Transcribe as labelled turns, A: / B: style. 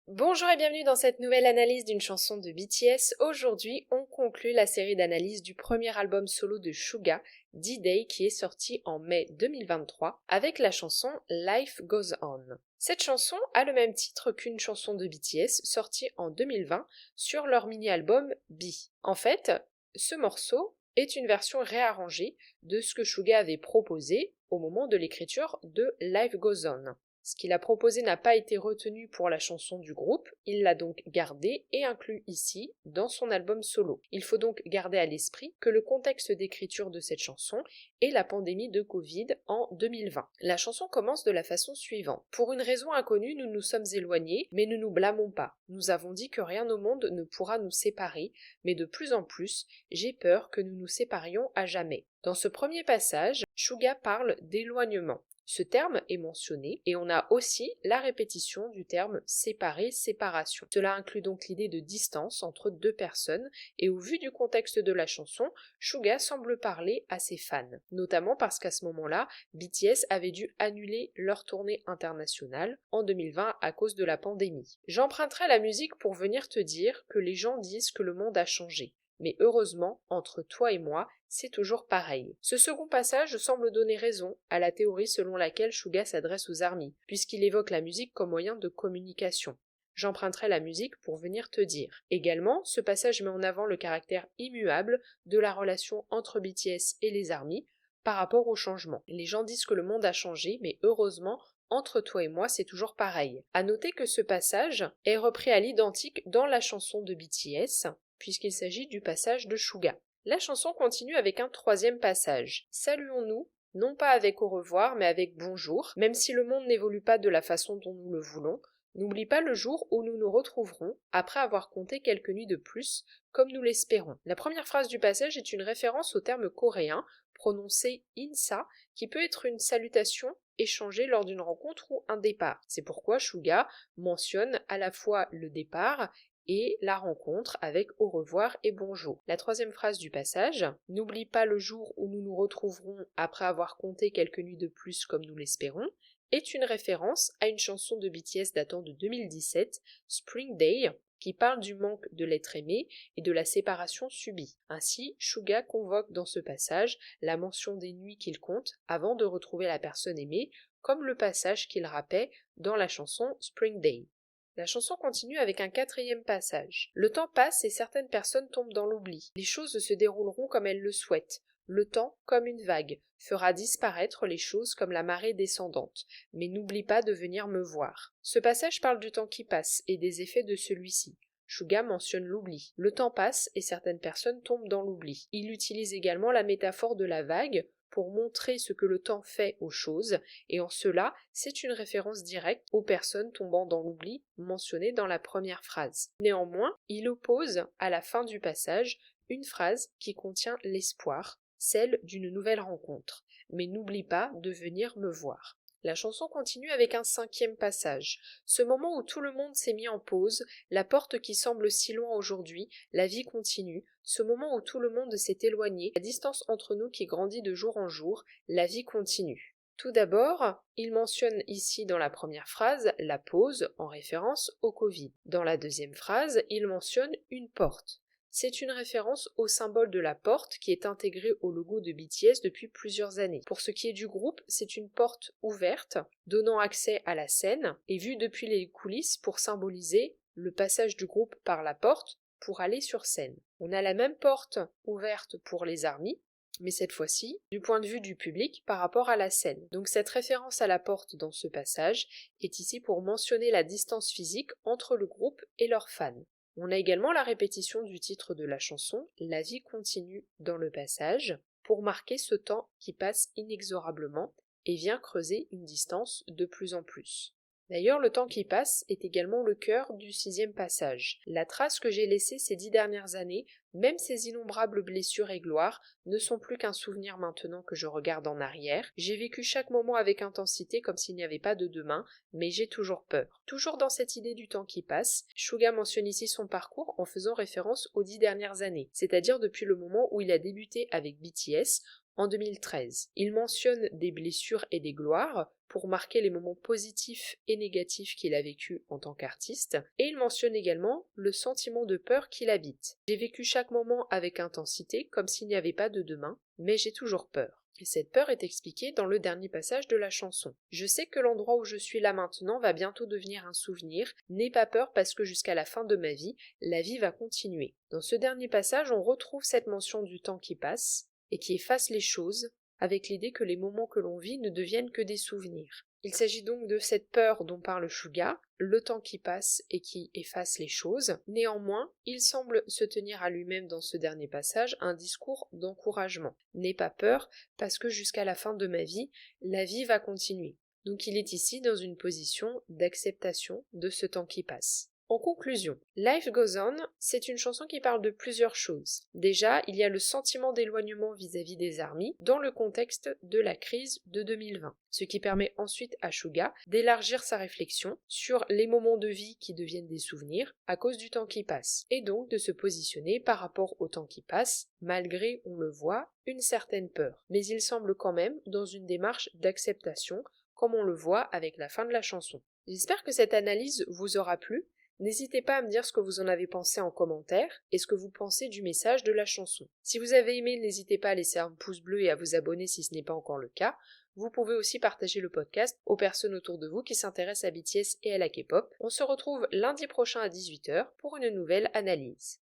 A: Bonjour et bienvenue dans cette nouvelle analyse d'une chanson de BTS. Aujourd'hui, on conclut la série d'analyse du premier album solo de Suga, D-Day, qui est sorti en mai 2023, avec la chanson Life Goes On. Cette chanson a le même titre qu'une chanson de BTS sortie en 2020 sur leur mini-album B. En fait, ce morceau est une version réarrangée de ce que Suga avait proposé au moment de l'écriture de Life Goes On. Ce qu'il a proposé n'a pas été retenu pour la chanson du groupe, il l'a donc gardé et inclus ici dans son album solo. Il faut donc garder à l'esprit que le contexte d'écriture de cette chanson est la pandémie de Covid en 2020. La chanson commence de la façon suivante. Pour une raison inconnue, nous nous sommes éloignés, mais ne nous blâmons pas. Nous avons dit que rien au monde ne pourra nous séparer, mais de plus en plus, j'ai peur que nous nous séparions à jamais. Dans ce premier passage, Suga parle d'éloignement. Ce terme est mentionné et on a aussi la répétition du terme séparer, séparation. Cela inclut donc l'idée de distance entre deux personnes et au vu du contexte de la chanson, Suga semble parler à ses fans, notamment parce qu'à ce moment-là, BTS avait dû annuler leur tournée internationale en 2020 à cause de la pandémie. J'emprunterai la musique pour venir te dire que les gens disent que le monde a changé. Mais heureusement, entre toi et moi, c'est toujours pareil. Ce second passage semble donner raison à la théorie selon laquelle Suga s'adresse aux armies, puisqu'il évoque la musique comme moyen de communication. J'emprunterai la musique pour venir te dire. Également, ce passage met en avant le caractère immuable de la relation entre BTS et les armies par rapport au changement. Les gens disent que le monde a changé, mais heureusement, entre toi et moi, c'est toujours pareil. À noter que ce passage est repris à l'identique dans la chanson de BTS, puisqu'il s'agit du passage de Suga. La chanson continue avec un troisième passage. Saluons-nous, non pas avec au revoir, mais avec bonjour. Même si le monde n'évolue pas de la façon dont nous le voulons, n'oublie pas le jour où nous nous retrouverons, après avoir compté quelques nuits de plus, comme nous l'espérons. La première phrase du passage est une référence au terme coréen, prononcé insa, qui peut être une salutation échangée lors d'une rencontre ou un départ. C'est pourquoi Suga mentionne à la fois le départ et la rencontre avec au revoir et bonjour. La troisième phrase du passage, n'oublie pas le jour où nous nous retrouverons après avoir compté quelques nuits de plus comme nous l'espérons, est une référence à une chanson de BTS datant de 2017, Spring Day, qui parle du manque de l'être aimé et de la séparation subie. Ainsi, Suga convoque dans ce passage la mention des nuits qu'il compte avant de retrouver la personne aimée, comme le passage qu'il rappelle dans la chanson Spring Day. La chanson continue avec un quatrième passage. Le temps passe et certaines personnes tombent dans l'oubli. Les choses se dérouleront comme elles le souhaitent. Le temps, comme une vague, fera disparaître les choses comme la marée descendante, mais n'oublie pas de venir me voir. Ce passage parle du temps qui passe et des effets de celui-ci. Suga mentionne l'oubli. Le temps passe et certaines personnes tombent dans l'oubli. Il utilise également la métaphore de la vague pour montrer ce que le temps fait aux choses, et en cela, c'est une référence directe aux personnes tombant dans l'oubli mentionnées dans la première phrase. Néanmoins, il oppose à la fin du passage une phrase qui contient l'espoir, celle d'une nouvelle rencontre. Mais n'oublie pas de venir me voir. La chanson continue avec un cinquième passage. Ce moment où tout le monde s'est mis en pause, la porte qui semble si loin aujourd'hui, la vie continue, ce moment où tout le monde s'est éloigné, la distance entre nous qui grandit de jour en jour, la vie continue. Tout d'abord, il mentionne ici dans la première phrase la pause en référence au Covid. Dans la deuxième phrase, il mentionne une porte. C'est une référence au symbole de la porte qui est intégré au logo de BTS depuis plusieurs années. Pour ce qui est du groupe, c'est une porte ouverte donnant accès à la scène et vue depuis les coulisses pour symboliser le passage du groupe par la porte pour aller sur scène. On a la même porte ouverte pour les armies, mais cette fois-ci du point de vue du public par rapport à la scène. Donc cette référence à la porte dans ce passage est ici pour mentionner la distance physique entre le groupe et leurs fans. On a également la répétition du titre de la chanson, La vie continue dans le passage, pour marquer ce temps qui passe inexorablement et vient creuser une distance de plus en plus. D'ailleurs, le temps qui passe est également le cœur du sixième passage. La trace que j'ai laissée ces 10 dernières années, même ces innombrables blessures et gloires, ne sont plus qu'un souvenir maintenant que je regarde en arrière. J'ai vécu chaque moment avec intensité comme s'il n'y avait pas de demain, mais j'ai toujours peur. Toujours dans cette idée du temps qui passe, Suga mentionne ici son parcours en faisant référence aux 10 dernières années, c'est-à-dire depuis le moment où il a débuté avec BTS, en 2013. Il mentionne des blessures et des gloires pour marquer les moments positifs et négatifs qu'il a vécus en tant qu'artiste, et il mentionne également le sentiment de peur qu'il habite. J'ai vécu chaque moment avec intensité, comme s'il n'y avait pas de demain, mais j'ai toujours peur. Et cette peur est expliquée dans le dernier passage de la chanson. Je sais que l'endroit où je suis là maintenant va bientôt devenir un souvenir. N'aie pas peur parce que jusqu'à la fin de ma vie, la vie va continuer. Dans ce dernier passage, on retrouve cette mention du temps qui passe et qui efface les choses, avec l'idée que les moments que l'on vit ne deviennent que des souvenirs. Il s'agit donc de cette peur dont parle Suga, le temps qui passe et qui efface les choses. Néanmoins, il semble se tenir à lui-même dans ce dernier passage un discours d'encouragement. N'aie pas peur, parce que jusqu'à la fin de ma vie, la vie va continuer. Donc il est ici dans une position d'acceptation de ce temps qui passe. En conclusion, Life Goes On, c'est une chanson qui parle de plusieurs choses. Déjà, il y a le sentiment d'éloignement vis-à-vis des armies dans le contexte de la crise de 2020, ce qui permet ensuite à Suga d'élargir sa réflexion sur les moments de vie qui deviennent des souvenirs à cause du temps qui passe, et donc de se positionner par rapport au temps qui passe, malgré, on le voit, une certaine peur. Mais il semble quand même dans une démarche d'acceptation, comme on le voit avec la fin de la chanson. J'espère que cette analyse vous aura plu. N'hésitez pas à me dire ce que vous en avez pensé en commentaire et ce que vous pensez du message de la chanson. Si vous avez aimé, n'hésitez pas à laisser un pouce bleu et à vous abonner si ce n'est pas encore le cas. Vous pouvez aussi partager le podcast aux personnes autour de vous qui s'intéressent à BTS et à la K-pop. On se retrouve lundi prochain à 18h pour une nouvelle analyse.